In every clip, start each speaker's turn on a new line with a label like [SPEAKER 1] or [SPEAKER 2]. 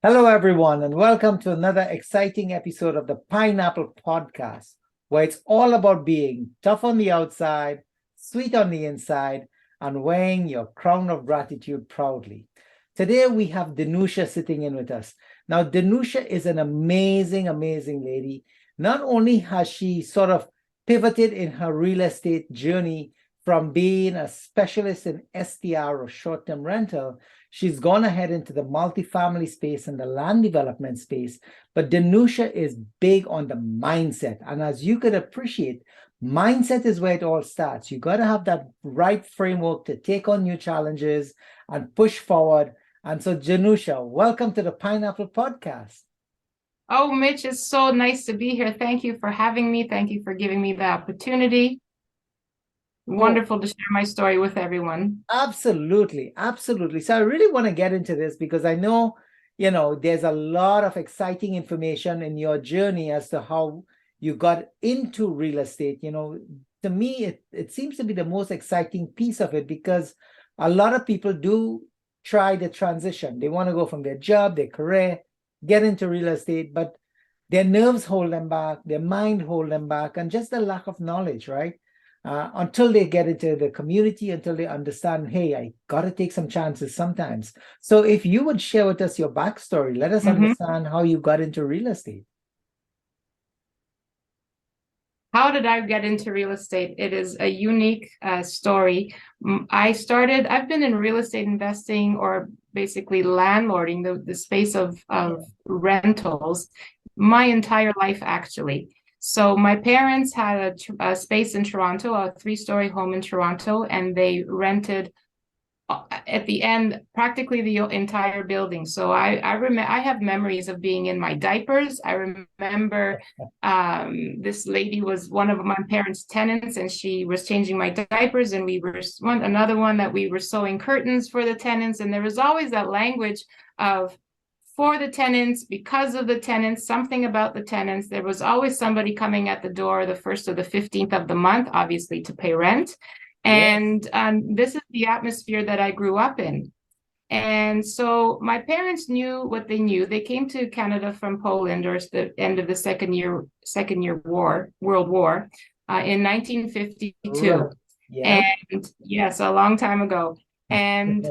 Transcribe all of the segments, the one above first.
[SPEAKER 1] Hello, everyone, and welcome to another exciting episode of the Pineapple Podcast, where it's all about being tough on the outside, sweet on the inside, and wearing your crown of gratitude proudly. Today, we have Danusia sitting in with us. Now, Danusia is an amazing, amazing lady. Not only has she sort of pivoted in her real estate journey from being a specialist in STR or short term rental, she's gone ahead into the multifamily space and the land development space. But Danusia is big on the mindset. And as you could appreciate, mindset is where it all starts. You got to have that right framework to take on new challenges and push forward. And so, Danusia, welcome to the Pineapple Podcast.
[SPEAKER 2] Oh, Mitch, it's so nice to be here. Thank you for having me. Thank you for giving me the opportunity. Wonderful to share my story with everyone.
[SPEAKER 1] Absolutely, absolutely. So I really want to get into this because I know, there's a lot of exciting information in your journey as to how you got into real estate. To me, it seems to be the most exciting piece of it because a lot of people do try the transition. They want to go from their job, their career, get into real estate, but their nerves hold them back, their mind hold them back, and just the lack of knowledge, right? Until they get into the community, until they understand, hey, I got to take some chances sometimes. So if you would share with us your backstory, let us understand how you got into real estate.
[SPEAKER 2] How did I get into real estate? It is a unique story. I've been in real estate investing or basically landlording, the space of rentals, my entire life, actually. So my parents had a space in Toronto, a three-story home in Toronto, and they rented at the end practically the entire building. So I remember I have memories of being in my diapers. I remember this lady was one of my parents' tenants, and she was changing my diapers, and we were another one that we were sewing curtains for the tenants, and there was always that language of for the tenants, because of the tenants, something about the tenants. There was always somebody coming at the door the 1st or the 15th of the month, obviously to pay rent. And this is the atmosphere that I grew up in. And so my parents knew what they knew. They came to Canada from Poland, or the end of the World War, in 1952.
[SPEAKER 1] Right. Yeah.
[SPEAKER 2] And yes, a long time ago. And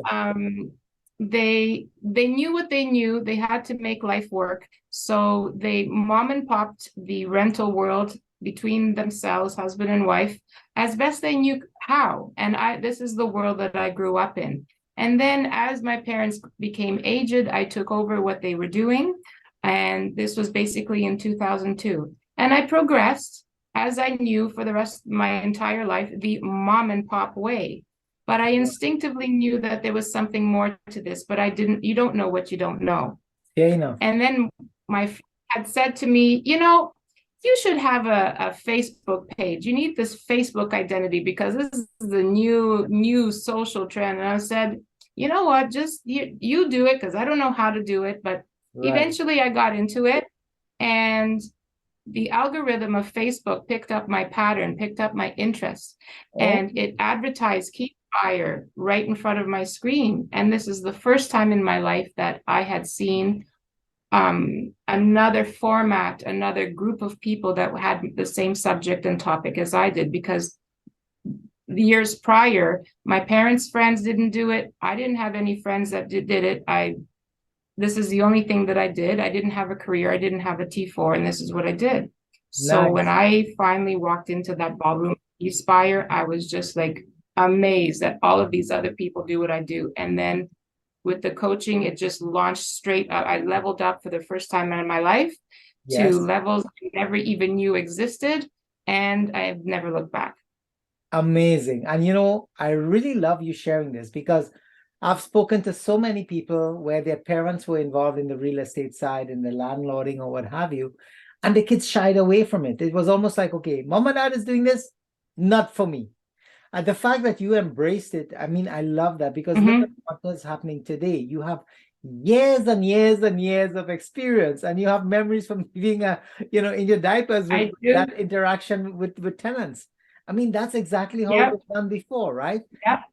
[SPEAKER 2] they knew what they knew. They had to make life work. So they mom and popped the rental world between themselves, husband and wife, as best they knew how. And this is the world that I grew up in. And then as my parents became aged, I took over what they were doing. And this was basically in 2002. And I progressed, as I knew for the rest of my entire life, the mom and pop way. But I instinctively knew that there was something more to this, but you don't know what you don't know.
[SPEAKER 1] Yeah, enough.
[SPEAKER 2] And then my friend had said to me, you should have a Facebook page. You need this Facebook identity because this is the new social trend. And I said, you know what, just you do it because I don't know how to do it. But eventually I got into it, and the algorithm of Facebook picked up my pattern, picked up my interest, and it advertised keep buyer right in front of my screen. And this is the first time in my life that I had seen another format, another group of people that had the same subject and topic as I did, because the years prior, my parents' friends didn't do it. I didn't have any friends that did it. This is the only thing that I did. I didn't have a career. I didn't have a T4, and this is what I did. So when I finally walked into that ballroom Aspire, I was just like amazed that all of these other people do what I do. And then with the coaching, it just launched straight up. I leveled up for the first time in my life to levels I never even knew existed. And I have never looked back.
[SPEAKER 1] Amazing. And I really love you sharing this because I've spoken to so many people where their parents were involved in the real estate side, in the landlording or what have you, and the kids shied away from it. It was almost like, okay, mom and dad is doing this, not for me. And the fact that you embraced it, I mean, I love that because look at what is happening today. You have years and years and years of experience, and you have memories from being in your diapers with that interaction with tenants. I mean, that's exactly how it was done before, right?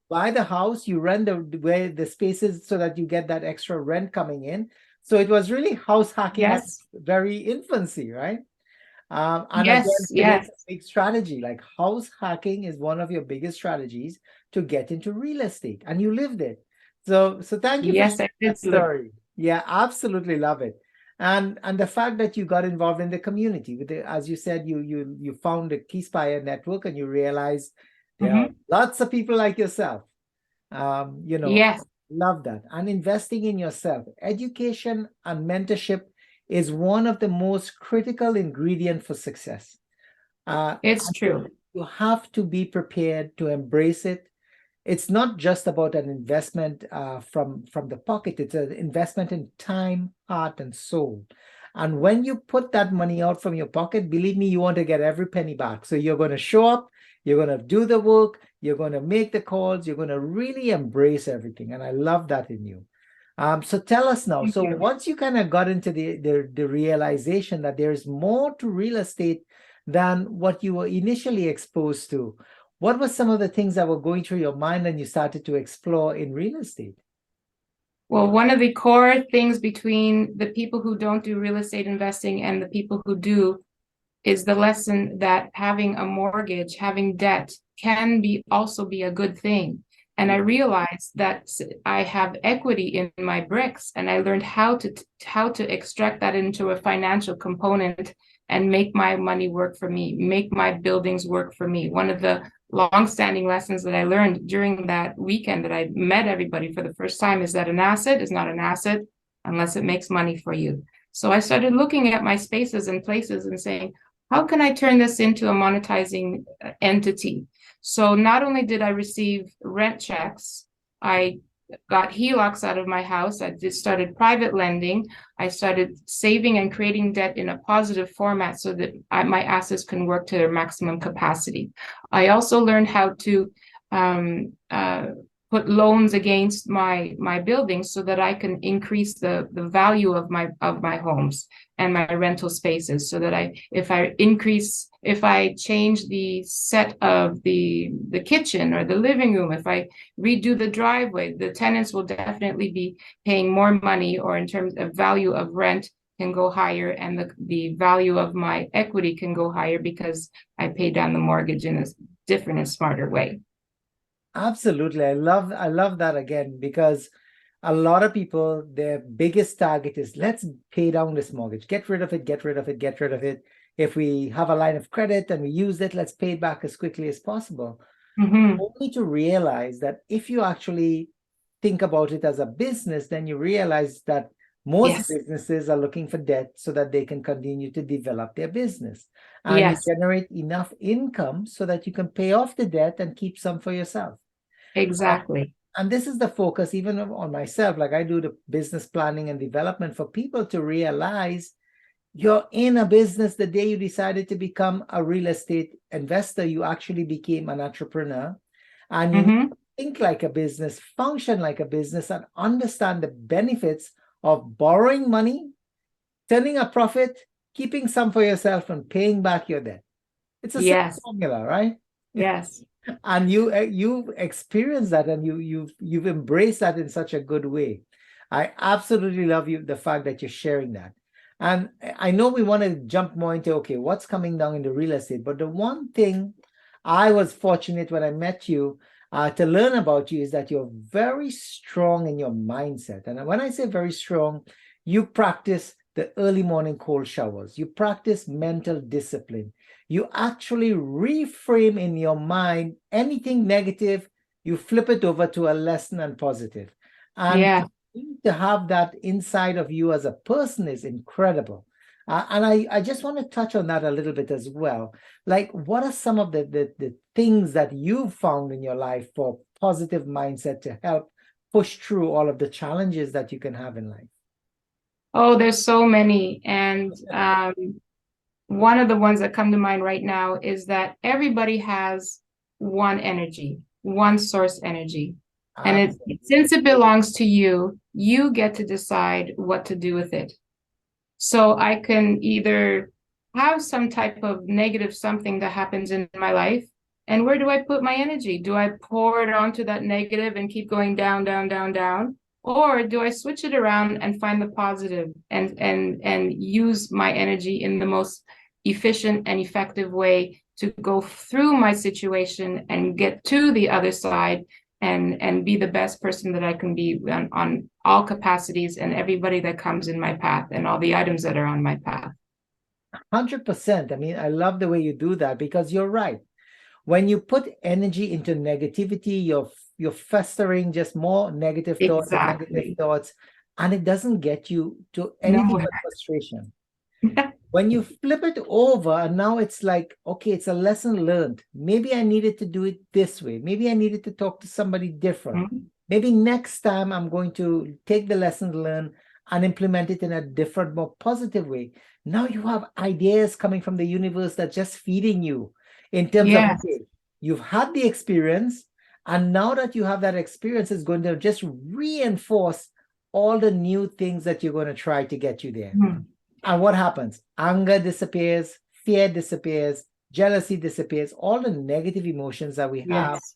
[SPEAKER 1] Buy the house, you rent the spaces so that you get that extra rent coming in. So it was really house hacking at
[SPEAKER 2] Yes.
[SPEAKER 1] very infancy, right? And again,
[SPEAKER 2] Yes.
[SPEAKER 1] today's
[SPEAKER 2] Yes.
[SPEAKER 1] a big strategy. Like house hacking is one of your biggest strategies to get into real estate, and you lived it. So thank you for
[SPEAKER 2] Yes, I
[SPEAKER 1] sharing
[SPEAKER 2] did
[SPEAKER 1] that
[SPEAKER 2] do it.
[SPEAKER 1] story. Yeah, absolutely love it. And the fact that you got involved in the community with the, as you said, you found the Keyspire network and you realized there are
[SPEAKER 2] Hmm.
[SPEAKER 1] lots of people like yourself. You know,
[SPEAKER 2] Yes,
[SPEAKER 1] love that. And investing in yourself, education and mentorship is one of the most critical ingredient for success.
[SPEAKER 2] it's
[SPEAKER 1] And
[SPEAKER 2] true.
[SPEAKER 1] you have to be prepared to embrace it. It's not just about an investment from the pocket. It's an investment in time, heart, and soul. And when you put that money out from your pocket, believe me, you want to get every penny back. So you're going to show up, you're going to do the work, you're going to make the calls, you're going to really embrace everything. And I love that in you. So tell us now.
[SPEAKER 2] Thank
[SPEAKER 1] So
[SPEAKER 2] you.
[SPEAKER 1] once you kind of got into the realization that there's more to real estate than what you were initially exposed to, what were some of the things that were going through your mind and you started to explore in real estate?
[SPEAKER 2] Well, one of the core things between the people who don't do real estate investing and the people who do is the lesson that having a mortgage, having debt can be also be a good thing. And I
[SPEAKER 1] Yeah,
[SPEAKER 2] realized that I have equity in my bricks, and I learned how to extract that into a financial component and make my money work for me, make my buildings work for me. One of the long-standing lessons that I learned during that weekend that I met everybody for the first time is that an asset is not an asset unless it makes money for you. So I started looking at my spaces and places and saying, how can I turn this into a monetizing entity? So not only did I receive rent checks, I got HELOCs out of my house. I just started private lending. I started saving and creating debt in a positive format so that my assets can work to their maximum capacity. I also learned how to um, uh, put loans against my buildings so that I can increase the value of my homes and my rental spaces, so that if I change the set of the kitchen or the living room, if I redo the driveway, the tenants will definitely be paying more money, or in terms of value of rent can go higher, and the value of my equity can go higher because I pay down the mortgage in a different and smarter way.
[SPEAKER 1] absolutely. I love that again because a lot of people, their biggest target is let's pay down this mortgage, get rid of it, get rid of it, get rid of it. If we have a line of credit and we use it, let's pay it back as quickly as possible.
[SPEAKER 2] Mm-hmm.
[SPEAKER 1] Only to realize that if you actually think about it as a business, then you realize that most
[SPEAKER 2] Yes.
[SPEAKER 1] businesses are looking for debt so that they can continue to develop their business. And you
[SPEAKER 2] Yes.
[SPEAKER 1] generate enough income so that you can pay off the debt and keep some for yourself. Uh,
[SPEAKER 2] Exactly.
[SPEAKER 1] and this is the focus even on myself. Like I do the business planning and development for people to realize you're in a business. The day you decided to become a real estate investor, you actually became an entrepreneur, and you need
[SPEAKER 2] Mm-hmm.
[SPEAKER 1] to think like a business, function like a business, and understand the benefits of borrowing money, turning a profit, keeping some for yourself, and paying back your debt. It's a simple
[SPEAKER 2] Yes.
[SPEAKER 1] formula, right?
[SPEAKER 2] Yes.
[SPEAKER 1] And you've experienced that, and you've embraced that in such a good way. I absolutely love you the fact that you're sharing that. And I know we want to jump more into okay, what's coming down in the real estate, but the one thing I was fortunate when I met you to learn about you is that you're very strong in your mindset. And when I say very strong, you practice the early morning cold showers, you practice mental discipline, you actually reframe in your mind anything negative, you flip it over to a lesson and positive. And
[SPEAKER 2] Yeah.
[SPEAKER 1] to have that inside of you as a person is incredible. And I just want to touch on that a little bit as well. Like, what are some of the things that you've found in your life for positive mindset to help push through all of the challenges that you can have in life?
[SPEAKER 2] Oh, there's so many. And one of the ones that come to mind right now is that everybody has one energy, one source energy. And
[SPEAKER 1] Absolutely.
[SPEAKER 2] since it belongs to you, you get to decide what to do with it. So I can either have some type of negative something that happens in my life. And where do I put my energy? Do I pour it onto that negative and keep going down, down, down, down? Or do I switch it around and find the positive and use my energy in the most efficient and effective way to go through my situation and get to the other side and be the best person that I can be on all capacities and everybody that comes in my path and all the items that are on my path.
[SPEAKER 1] 100%. I mean, I love the way you do that because you're right. When you put energy into negativity, you're festering just more negative thoughts and negative
[SPEAKER 2] Exactly.
[SPEAKER 1] thoughts, and it doesn't get you to anything
[SPEAKER 2] No.
[SPEAKER 1] but frustration. When you flip it over, and now it's like, okay, it's a lesson learned. Maybe I needed to do it this way. Maybe I needed to talk to somebody different. Maybe next time I'm going to take the lesson learned and implement it in a different, more positive way. Now you have ideas coming from the universe that's just feeding you in terms of,
[SPEAKER 2] Yes.
[SPEAKER 1] okay, you've had the experience, and now that you have that experience, it's going to just reinforce all the new things that you're going to try to get you there. And what happens? Anger disappears, fear disappears, jealousy disappears, all the negative emotions that we have,
[SPEAKER 2] Yes.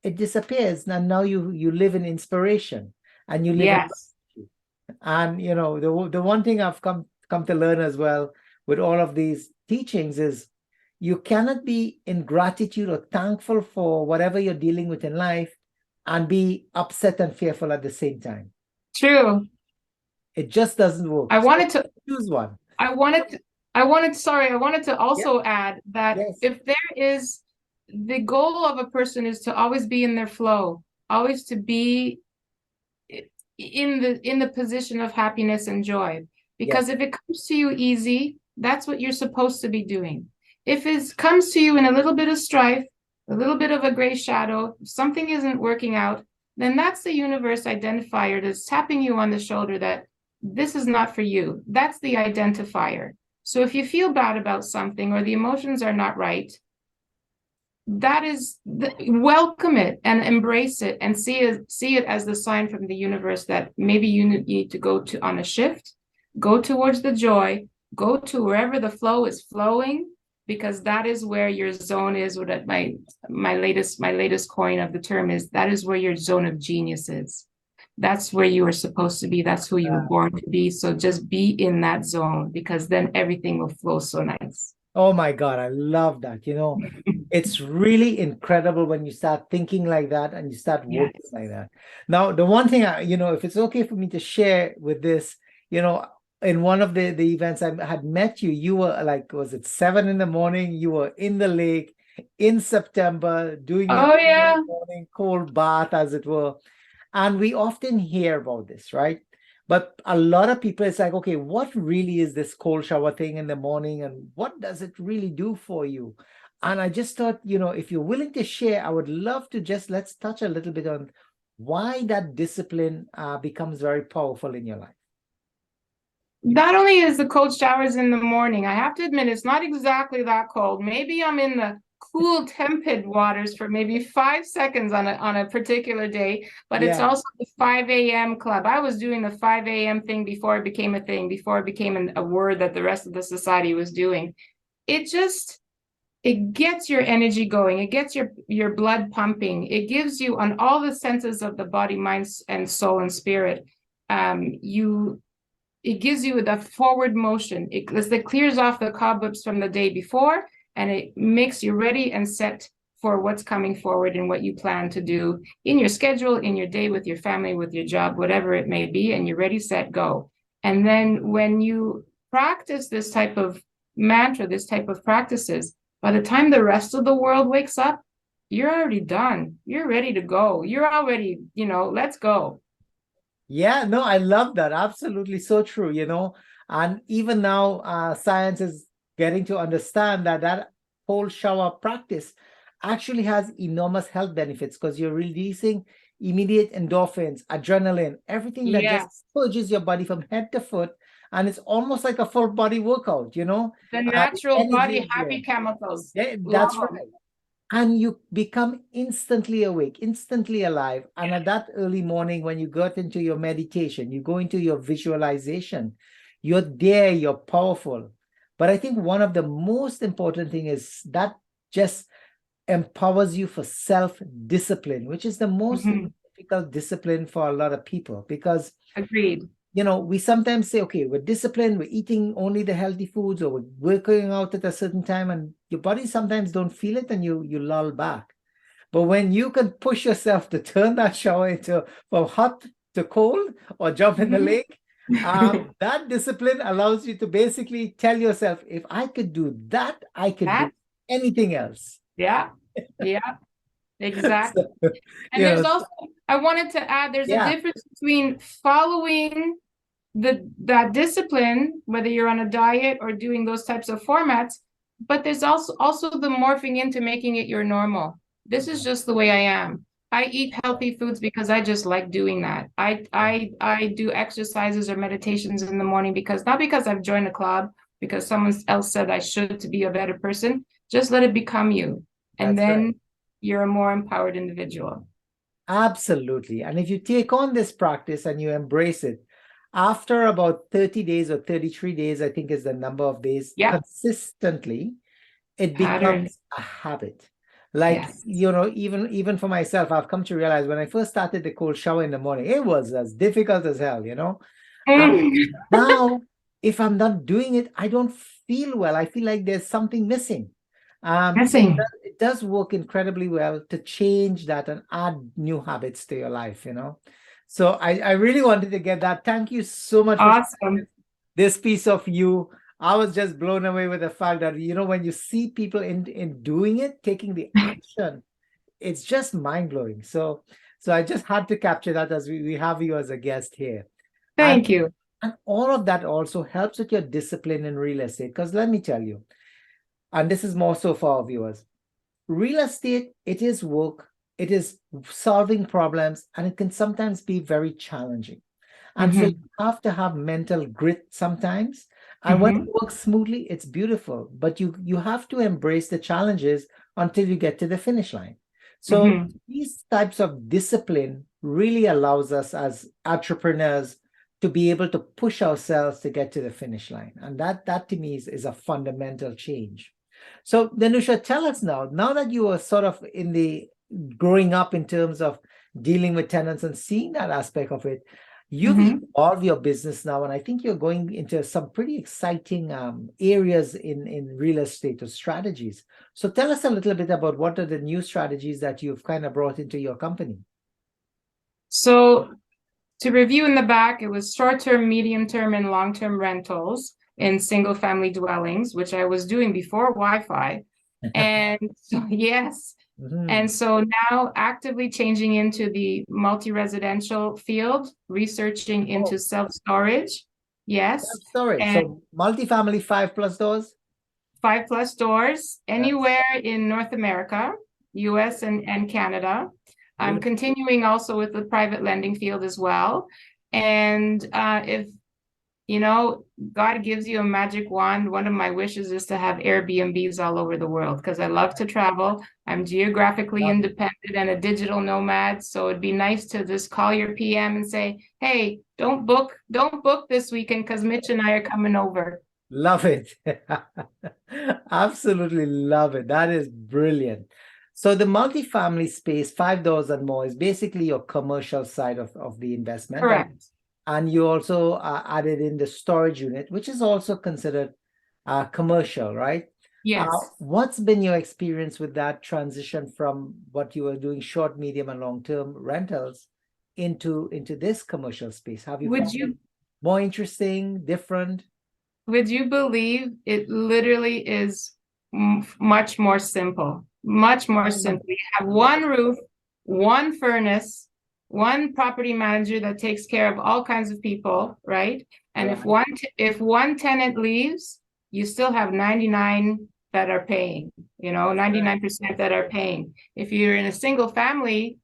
[SPEAKER 1] it disappears. And now you live in inspiration and you live
[SPEAKER 2] Yes.
[SPEAKER 1] in, and you know, the one thing I've come to learn as well with all of these teachings is you cannot be in gratitude or thankful for whatever you're dealing with in life and be upset and fearful at the same time.
[SPEAKER 2] True.
[SPEAKER 1] It just doesn't work.
[SPEAKER 2] I wanted to
[SPEAKER 1] choose one.
[SPEAKER 2] I wanted to also add that
[SPEAKER 1] Yes.
[SPEAKER 2] if there is the goal of a person is to always be in their flow, always to be in the position of happiness and joy. Because if it comes to you easy, that's what you're supposed to be doing. If it comes to you in a little bit of strife, a little bit of a gray shadow, if something isn't working out, then that's the universe identifier that's tapping you on the shoulder that this is not for you. That's the identifier. So if you feel bad about something or the emotions are not right, that is welcome it and embrace it and see it as the sign from the universe that maybe you need to go to on a shift, go towards the joy, go to wherever the flow is flowing, because that is where your zone is. What my latest coin of the term is, that is where your zone of genius is. That's where you are supposed to be. That's who you were born to be. So just be in that zone, because then everything will flow so nice.
[SPEAKER 1] Oh my God, I love that. You know, it's really incredible when you start thinking like that and you start working like that. Now, the one thing if it's okay for me to share with this, in one of the events I had met you, you were like, was it 7 a.m? You were in the lake in September doing your morning cold bath, as it were. And we often hear about this, right? But a lot of people, it's like, okay, what really is this cold shower thing in the morning and what does it really do for you? And I just thought, if you're willing to share, I would love to let's touch a little bit on why that discipline becomes very powerful in your life.
[SPEAKER 2] Not only is the cold showers in the morning, I have to admit, it's not exactly that cold. Maybe I'm in the cool, tepid waters for maybe 5 seconds on a particular day, but it's also the 5 a.m. club. I was doing the 5 a.m. thing before it became a thing, before it became a word that the rest of the society was doing. It gets your energy going. It gets your blood pumping. It gives you on all the senses of the body, mind, and soul and spirit. It gives you the forward motion. It clears off the cobwebs from the day before, and it makes you ready and set for what's coming forward and what you plan to do in your schedule, in your day, with your family, with your job, whatever it may be, and you're ready, set, go. And then when you practice this type of mantra, this type of practices, by the time the rest of the world wakes up, you're already done. You're ready to go. You're already, let's go.
[SPEAKER 1] Yeah, no, I love that. Absolutely so true. And even now, science is getting to understand that cold shower practice actually has enormous health benefits because you're releasing immediate endorphins, adrenaline, everything that just purges your body from head to foot. And it's almost like a full body workout,
[SPEAKER 2] The natural body happy chemicals.
[SPEAKER 1] That's right. And you become instantly awake, instantly alive. And at that early morning, when you got into your meditation, you go into your visualization, you're there, you're powerful. But I think one of the most important thing is that just empowers you for self-discipline, which is the most important difficult discipline for a lot of people because,
[SPEAKER 2] Agreed.
[SPEAKER 1] we sometimes say, okay, we're disciplined, we're eating only the healthy foods, or we're working out at a certain time, and your body sometimes don't feel it, and you lull back. But when you can push yourself to turn that shower into from hot to cold or jump in the lake, that discipline allows you to basically tell yourself, if I could do that, I could do anything else.
[SPEAKER 2] Yeah, exactly.
[SPEAKER 1] So,
[SPEAKER 2] And there's also, I wanted to add, there's a difference between following that discipline, whether you're on a diet or doing those types of formats, but there's also the morphing into making it your normal. This is just the way I am. I eat healthy foods because I just like doing that. I do exercises or meditations in the morning not because I've joined a club, because someone else said I should to be a better person. Just let it become you. And then you're a more empowered individual.
[SPEAKER 1] Absolutely. And if you take on this practice and you embrace it, after about 30 days or 33 days, I think is the number of days, consistently, it becomes a habit. Like, even for myself, I've come to realize when I first started the cold shower in the morning, it was as difficult as hell, And now, if I'm not doing it, I don't feel well. I feel like there's something missing. So it does work incredibly well to change that and add new habits to your life, So I really wanted to get that. Thank you so much for this piece of you. I was just blown away with the fact that, when you see people in doing it, taking the action, it's just mind-blowing. So I just had to capture that as we have you as a guest here.
[SPEAKER 2] Thank you.
[SPEAKER 1] And all of that also helps with your discipline in real estate. Because let me tell you, and this is more so for our viewers, real estate, it is work, it is solving problems, and it can sometimes be very challenging. And so you have to have mental grit sometimes. And when it works smoothly, it's beautiful. But you have to embrace the challenges until you get to the finish line. So these types of discipline really allows us as entrepreneurs to be able to push ourselves to get to the finish line. And that to me is a fundamental change. So Danusia, tell us now that you are sort of in the growing up in terms of dealing with tenants and seeing that aspect of it, you've evolved your business now, and I think you're going into some pretty exciting areas in real estate or strategies. So tell us a little bit about what are the new strategies that you've kind of brought into your company.
[SPEAKER 2] So to review in the back, it was short-term, medium-term, and long-term rentals in single-family dwellings, which I was doing before Wi-Fi. And so, and so now actively changing into the multi-residential field, researching into self-storage.
[SPEAKER 1] Self-storage. So multifamily 5+ doors?
[SPEAKER 2] 5+ doors, anywhere in North America, US and Canada. I'm continuing also with the private lending field as well. And if God gives you a magic wand, one of my wishes is to have Airbnbs all over the world, because I love to travel. I'm geographically independent and a digital nomad. So it'd be nice to just call your PM and say, hey, don't book this weekend because Mitch and I are coming over.
[SPEAKER 1] Love it. Absolutely love it. That is brilliant. So the multifamily space, 5 doors and more, is basically your commercial side of the investment.
[SPEAKER 2] Correct.
[SPEAKER 1] And you also added in the storage unit, which is also considered commercial, right?
[SPEAKER 2] Yes.
[SPEAKER 1] What's been your experience with that transition from what you were doing short, medium, and long-term rentals into this commercial space? Have you found it more interesting, different?
[SPEAKER 2] Would you believe it literally is much more simple? Much more simple. You have one roof, one furnace, one property manager that takes care of all kinds of people, right? And if one tenant leaves, you still have 99 that are paying, 99% that are paying. If you're in a single family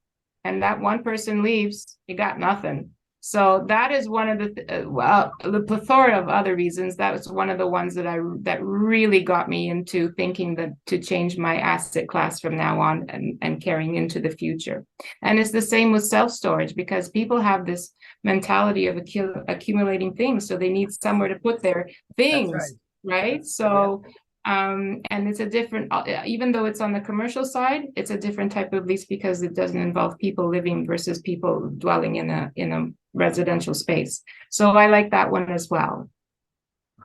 [SPEAKER 2] and that one person leaves, you got nothing. So that is one of the plethora of other reasons. That was one of the ones that really got me into thinking that to change my asset class from now on and carrying into the future. And it's the same with self-storage, because people have this mentality of accumulating things. So they need somewhere to put their things, right? So And it's a different, even though it's on the commercial side, it's a different type of lease because it doesn't involve people living versus people dwelling in a residential space. So I like that one as well.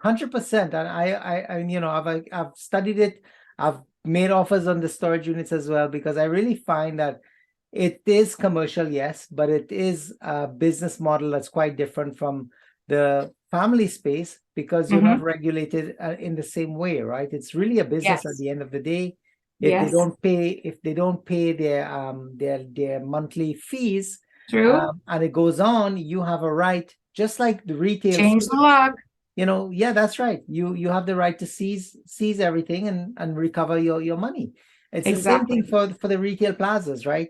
[SPEAKER 1] 100%. And I've studied it. I've made offers on the storage units as well, because I really find that it is commercial, yes, but it is a business model that's quite different from the family space, because you're not regulated in the same way, right? It's really a business at the end of the day. If they don't pay their monthly fees,
[SPEAKER 2] True.
[SPEAKER 1] and it goes on, you have a right, just like the retail
[SPEAKER 2] Change the
[SPEAKER 1] space.
[SPEAKER 2] lock.
[SPEAKER 1] Yeah, that's right. You have the right to seize everything and recover your money. It's the same thing for the retail plazas, right?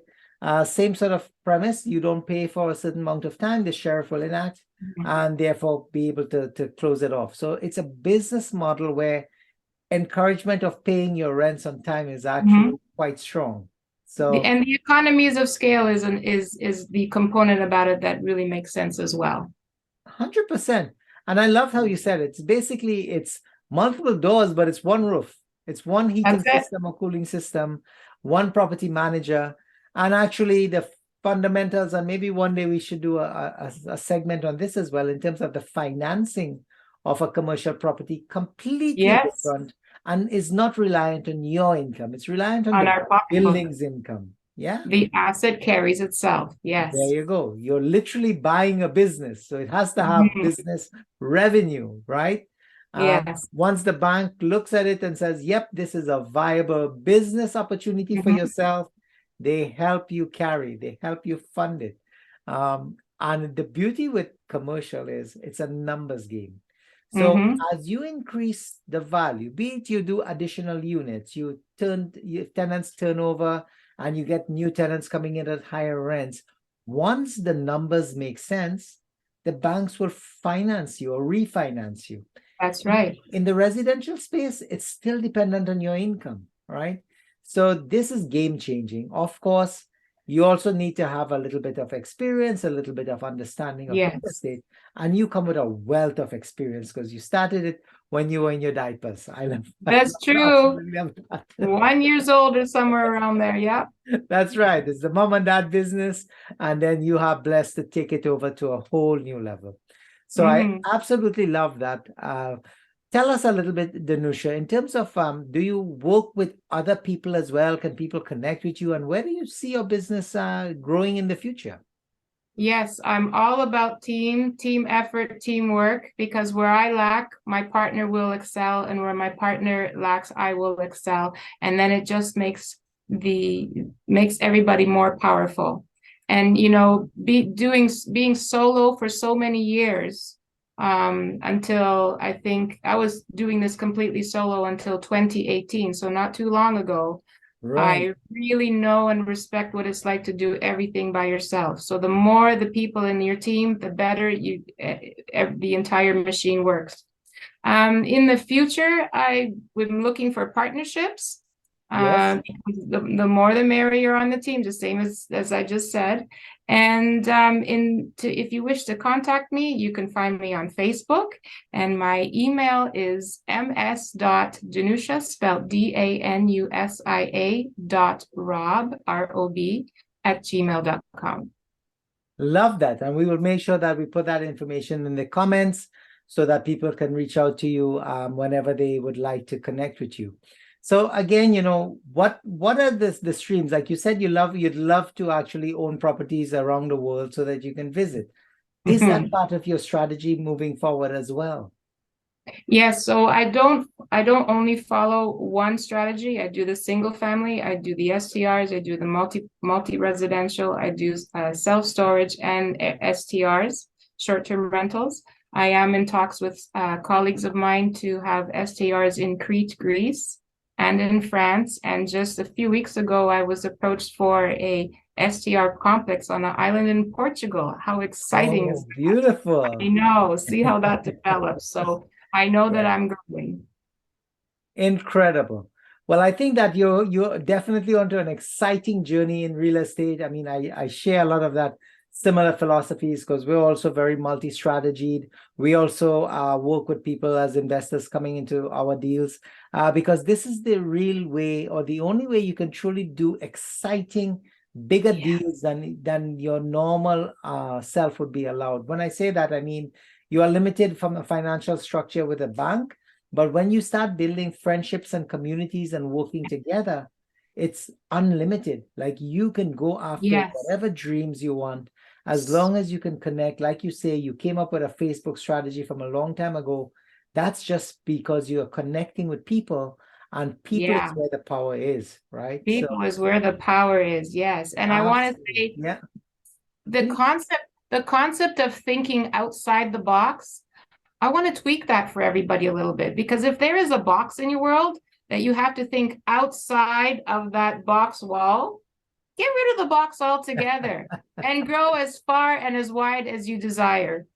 [SPEAKER 1] Same sort of premise. You don't pay for a certain amount of time, the sheriff will enact and therefore be able to close it off. So it's a business model where encouragement of paying your rents on time is actually quite strong. So
[SPEAKER 2] and the economies of scale is the component about it that really makes sense as well.
[SPEAKER 1] 100%. And I love how you said it. It's multiple doors, but it's one roof. It's one heating system or cooling system, one property manager. And actually the fundamentals, and maybe one day we should do a segment on this as well, in terms of the financing of a commercial property, completely different and is not reliant on your income. It's reliant on the building's income. Yeah.
[SPEAKER 2] The asset carries itself. Yes.
[SPEAKER 1] There you go. You're literally buying a business. So it has to have business revenue, right?
[SPEAKER 2] Yes.
[SPEAKER 1] Once the bank looks at it and says, yep, this is a viable business opportunity for yourself, they help you carry, they help you fund it. And the beauty with commercial is it's a numbers game. So as you increase the value, be it you do additional units, tenants turn over, and you get new tenants coming in at higher rents. Once the numbers make sense, the banks will finance you or refinance you.
[SPEAKER 2] That's right.
[SPEAKER 1] In the residential space, it's still dependent on your income, right? So this is game changing. Of course, you also need to have a little bit of experience, a little bit of understanding of real estate, and you come with a wealth of experience because you started it when you were in your diapers.
[SPEAKER 2] That's true. 1 year old or somewhere around there. Yeah.
[SPEAKER 1] That's right. It's the mom and dad business, and then you are blessed to take it over to a whole new level. So I absolutely love that. Tell us a little bit, Danusia, in terms of, do you work with other people as well? Can people connect with you? And where do you see your business growing in the future?
[SPEAKER 2] Yes, I'm all about team effort, teamwork, because where I lack, my partner will excel, and where my partner lacks, I will excel. And then it just makes everybody more powerful. And being solo for so many years, until I think I was doing this completely solo until 2018, so not too long ago. I really know and respect what it's like to do everything by yourself. So the more the people in your team, the better the entire machine works. In the future, I'm looking for partnerships. The more the merrier on the team, the same as I just said. And if you wish to contact me, you can find me on Facebook, and my email is ms.danusia, spelled DANUSIA.rob, ROB, @gmail.com.
[SPEAKER 1] Love that. And we will make sure that we put that information in the comments so that people can reach out to you whenever they would like to connect with you. So again, what are the streams? Like you said, you'd love to actually own properties around the world so that you can visit. Is that part of your strategy moving forward as well?
[SPEAKER 2] Yes, so I don't only follow one strategy. I do the single family, I do the STRs, I do the multi-residential, I do self-storage and STRs, short-term rentals. I am in talks with colleagues of mine to have STRs in Crete, Greece, and in France. And just a few weeks ago, I was approached for a STR complex on an island in Portugal. How exciting is that?
[SPEAKER 1] Beautiful.
[SPEAKER 2] I know. See how that develops. So I know that I'm growing.
[SPEAKER 1] Incredible. Well, I think that you're definitely onto an exciting journey in real estate. I mean, I share a lot of that similar philosophies because we're also very multi-strategied. We also work with people as investors coming into our deals because this is the real way or the only way you can truly do exciting, bigger deals than your normal self would be allowed. When I say that, I mean you are limited from a financial structure with a bank, but when you start building friendships and communities and working together, it's unlimited. Like you can go after whatever dreams you want as long as you can connect. Like you say, you came up with a Facebook strategy from a long time ago. That's just because you're connecting with people, and people is where the power is, right?
[SPEAKER 2] People is where the power is, yes. And I want to say the concept of thinking outside the box, I want to tweak that for everybody a little bit, because if there is a box in your world that you have to think outside of that box wall, get rid of the box altogether and grow as far and as wide as you desire.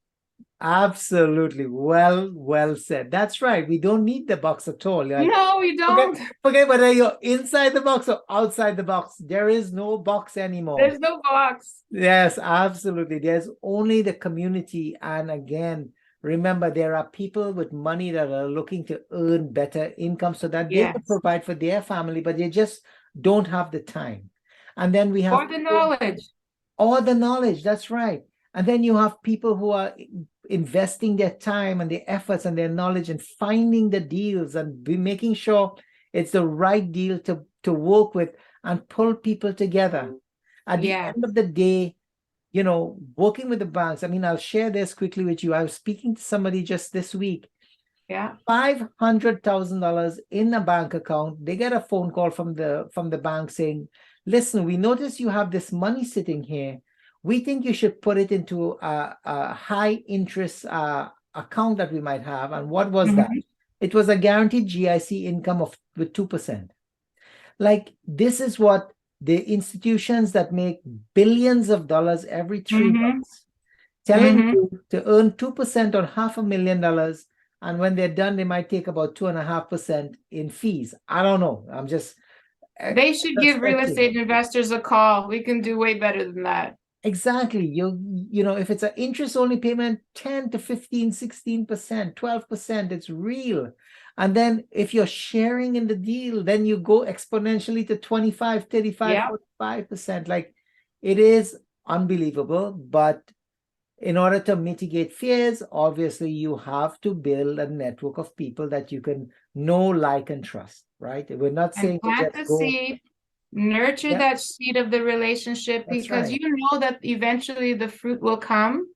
[SPEAKER 1] Absolutely. Well said. That's right. We don't need the box at all. Like,
[SPEAKER 2] no, we don't.
[SPEAKER 1] Forget whether you're inside the box or outside the box. There is no box anymore.
[SPEAKER 2] There's no box.
[SPEAKER 1] Yes, absolutely. There's only the community. And again, remember, there are people with money that are looking to earn better income so that they can provide for their family, but they just don't have the time. And then we have
[SPEAKER 2] or the knowledge.
[SPEAKER 1] Or the knowledge. That's right. And then you have people who are investing their time and their efforts and their knowledge and finding the deals and making sure it's the right deal to work with and pull people together. At the end of the day, you know, working with the banks, I mean, I'll share this quickly with you. I was speaking to somebody just this week. $500,000 in a bank account. They get a phone call from the bank saying, listen, we notice you have this money sitting here. We think you should put it into a high interest account that we might have. And what was that? It was a guaranteed GIC income with 2%. Like, this is what the institutions that make billions of dollars every 3 months telling you to earn 2% on $500,000. And when they're done, they might take about 2.5% in fees. I don't know. I'm just.
[SPEAKER 2] They should give real estate investors a call. We can do way better than that.
[SPEAKER 1] Exactly. You know, if it's an interest only payment, 10 to 15, 16%, 12%, it's real. And then if you're sharing in the deal, then you go exponentially to 25, 35, 45%. Like, it is unbelievable. But in order to mitigate fears, obviously you have to build a network of people that you can know, like, and trust, right? We're not saying
[SPEAKER 2] plant the seed. Nurture that seed of the relationship. That's because you know that eventually the fruit will come,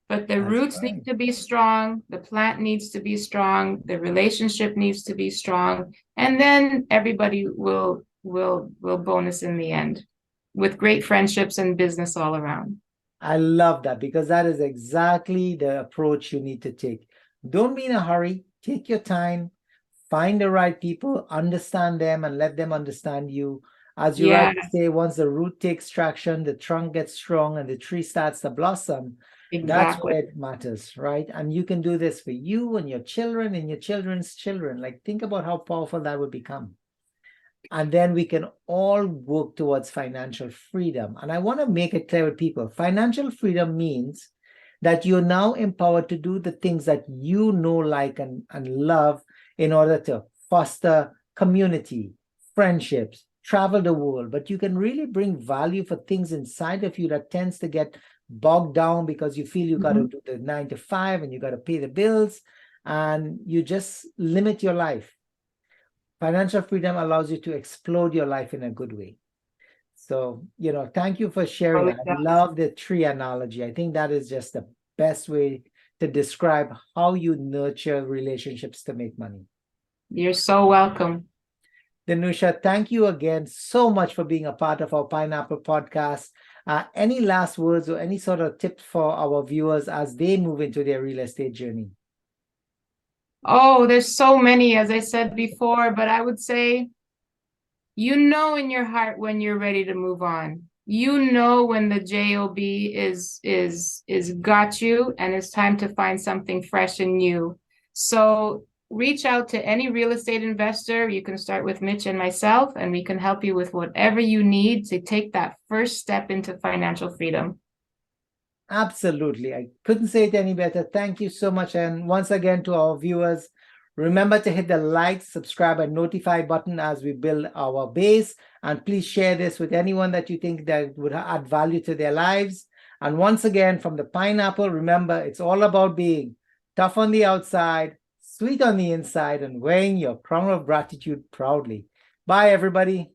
[SPEAKER 2] but the roots need to be strong, the plant needs to be strong, the relationship needs to be strong, and then everybody will bonus in the end with great friendships and business all around.
[SPEAKER 1] I love that, because that is exactly the approach you need to take. Don't be in a hurry. Take your time, find the right people, understand them, and let them understand you. As you rightly say, once the root takes traction, the trunk gets strong, and the tree starts to blossom. That's where it matters, right? And you can do this for you and your children and your children's children. Like, think about how powerful that would become. And then we can all work towards financial freedom. And I want to make it clear with people, financial freedom means that you're now empowered to do the things that you know, like, and love in order to foster community, friendships, travel the world. But you can really bring value for things inside of you that tends to get bogged down because you feel you got to do the 9 to 5 and you got to pay the bills, and you just limit your life. Financial freedom allows you to explode your life in a good way. So, you know, thank you for sharing. I love the tree analogy. I think that is just the best way to describe how you nurture relationships to make money.
[SPEAKER 2] You're so welcome.
[SPEAKER 1] Danusia, thank you again so much for being a part of our Pineapple podcast. Any last words or any sort of tips for our viewers as they move into their real estate journey?
[SPEAKER 2] Oh, there's so many, as I said before, but I would say, you know, in your heart when you're ready to move on. You know when the job is got you and it's time to find something fresh and new. So reach out to any real estate investor. You can start with Mitch and myself, and we can help you with whatever you need to take that first step into financial freedom.
[SPEAKER 1] Absolutely. I couldn't say it any better. Thank you so much. And once again, to our viewers, remember to hit the like, subscribe, and notify button as we build our base. And please share this with anyone that you think that would add value to their lives. And once again, from the pineapple, remember, it's all about being tough on the outside, sweet on the inside, and wearing your crown of gratitude proudly. Bye, everybody.